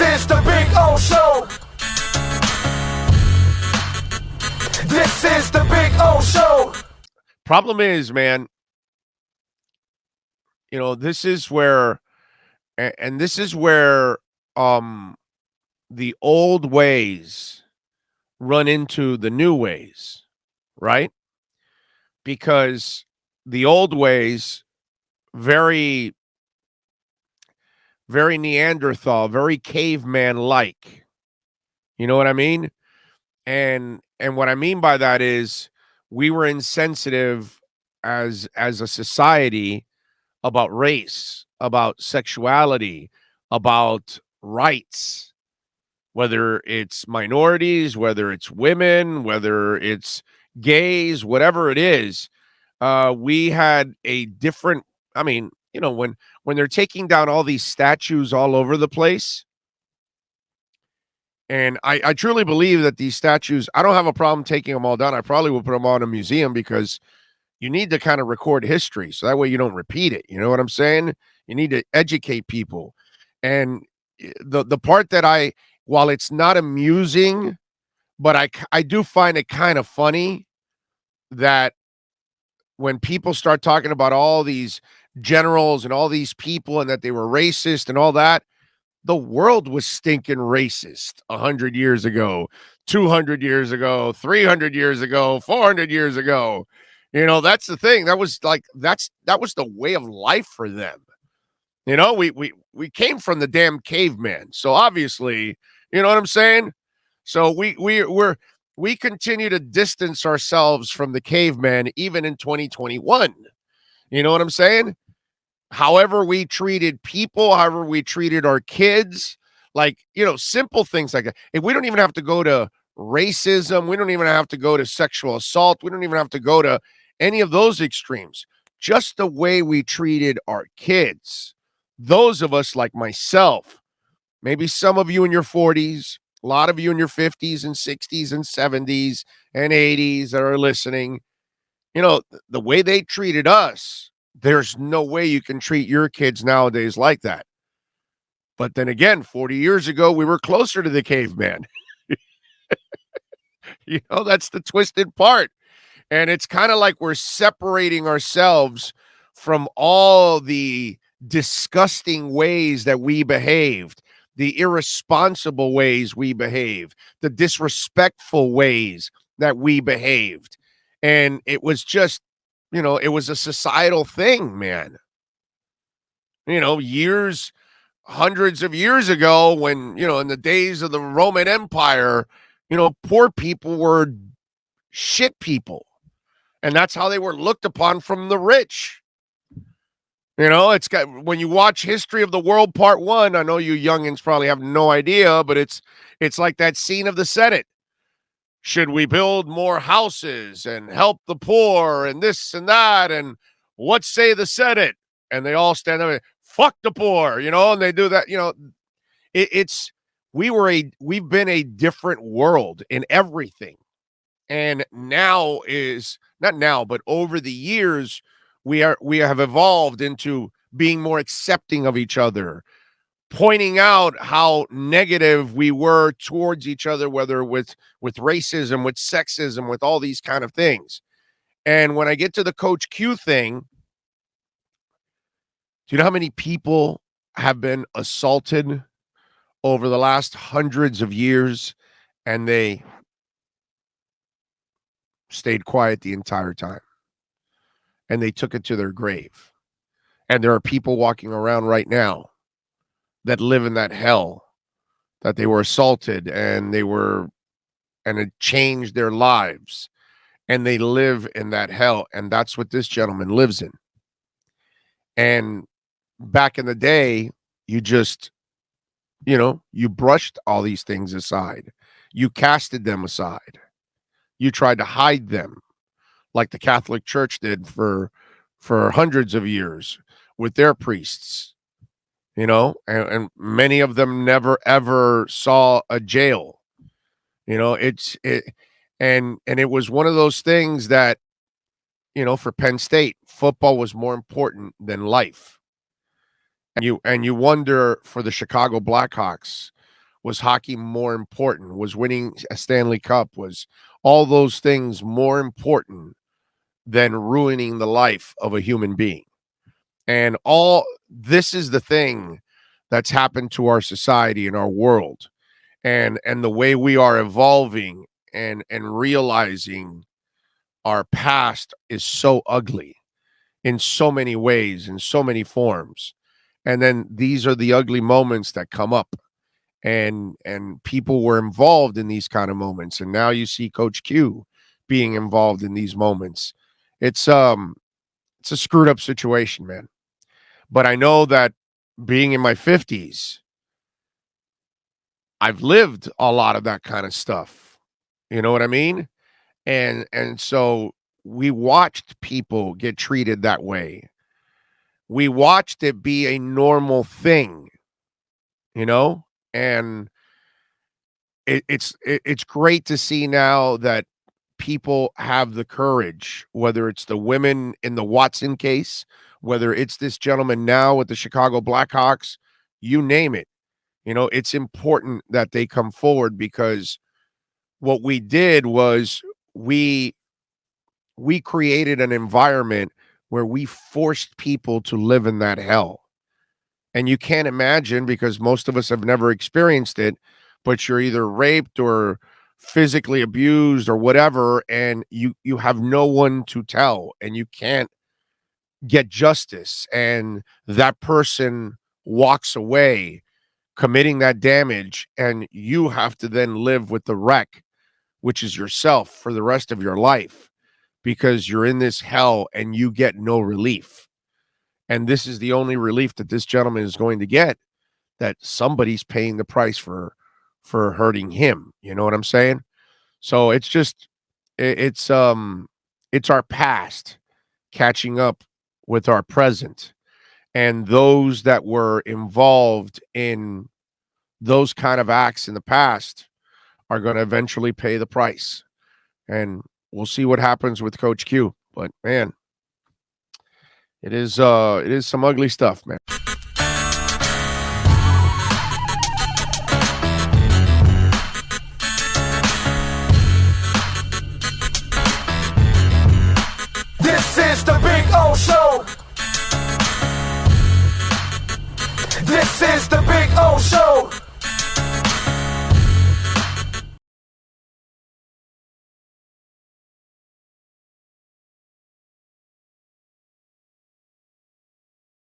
is the Big O Show. This is the Big O Show. Problem is, man, you know, this is where, and this is where the old ways run into the new ways, right? Because the old ways, very, very Neanderthal, very caveman-like. You know what I mean? And what I mean by that is we were insensitive as a society about race, about sexuality, about rights, whether it's minorities, whether it's women, whether it's gays, whatever it is. We had a different, I mean, you know, when they're taking down all these statues all over the place, and I truly believe that these statues, I don't have a problem taking them all down. I probably will put them all in a museum because you need to kind of record history so that way you don't repeat it. You know what I'm saying? You need to educate people. And the part that while it's not amusing, but I do find it kind of funny that when people start talking about all these generals and all these people and that they were racist and all that, the world was stinking racist 100 years ago, 200 years ago, 300 years ago, 400 years ago. You know, that's the thing. That was like that was the way of life for them. You know, we came from the damn caveman. So obviously, you know what I'm saying? So we continue to distance ourselves from the caveman even in 2021. You know what I'm saying? However we treated people, however we treated our kids, like, you know, simple things like that. If we don't even have to go to racism, we don't even have to go to sexual assault, we don't even have to go to any of those extremes. Just the way we treated our kids. Those of us like myself, maybe some of you in your 40s, a lot of you in your 50s and 60s and 70s and 80s that are listening, you know, the way they treated us, there's no way you can treat your kids nowadays like that. But then again, 40 years ago, we were closer to the caveman. You know, that's the twisted part. And it's kind of like we're separating ourselves from all the disgusting ways that we behaved, the irresponsible ways we behaved, the disrespectful ways that we behaved. And it was just, you know, it was a societal thing, man. You know, hundreds of years ago when, you know, in the days of the Roman Empire, you know, poor people were shit people. And that's how they were looked upon from the rich. You know, it's got, when you watch History of the World Part 1, I know you youngins probably have no idea, but it's like that scene of the Senate. Should we build more houses and help the poor and this and that? And what say the Senate? And they all stand up and fuck the poor, you know, and they do that. You know, we've been a different world in everything. And now is not now, but over the years, we have evolved into being more accepting of each other, pointing out how negative we were towards each other, whether with racism, with sexism, with all these kind of things. And when I get to the Coach Q thing, do you know how many people have been assaulted over the last hundreds of years and they stayed quiet the entire time and they took it to their grave? And there are people walking around right now that live in that hell, that they were assaulted and it changed their lives, and they live in that hell. And that's what this gentleman lives in. And back in the day, you just, you know, you brushed all these things aside. You casted them aside. You tried to hide them like the Catholic Church did for hundreds of years with their priests, you know, and many of them never, ever saw a jail. You know, and it was one of those things that, you know, for Penn State, football was more important than life. And you wonder for the Chicago Blackhawks, Was hockey more important? Was winning a Stanley Cup? Was all those things more important than ruining the life of a human being? And all this is the thing that's happened to our society and our world, and the way we are evolving and realizing our past is so ugly in so many ways, in so many forms. And then these are the ugly moments that come up, and people were involved in these kind of moments, and now you see Coach Q being involved in these moments. It's a screwed up situation, man. But I know that being in my 50s, I've lived a lot of that kind of stuff. You know what I mean? And so we watched people get treated that way. We watched it be a normal thing, you know? And it's great to see now that people have the courage, whether it's the women in the Watson case, whether it's this gentleman now with the Chicago Blackhawks, you name it. You know, it's important that they come forward, because what we did was we we created an environment where we forced people to live in that hell. And you can't imagine, because most of us have never experienced it, but you're either raped or physically abused or whatever, and you have no one to tell, and you can't get justice, and that person walks away committing that damage, and you have to then live with the wreck, which is yourself, for the rest of your life, because you're in this hell and you get no relief. And this is the only relief that this gentleman is going to get, that somebody's paying the price for hurting him. You know what I'm saying? So it's just it's our past catching up with our present, and those that were involved in those kind of acts in the past are going to eventually pay the price. And we'll see what happens with Coach Q. But man, it is some ugly stuff, man.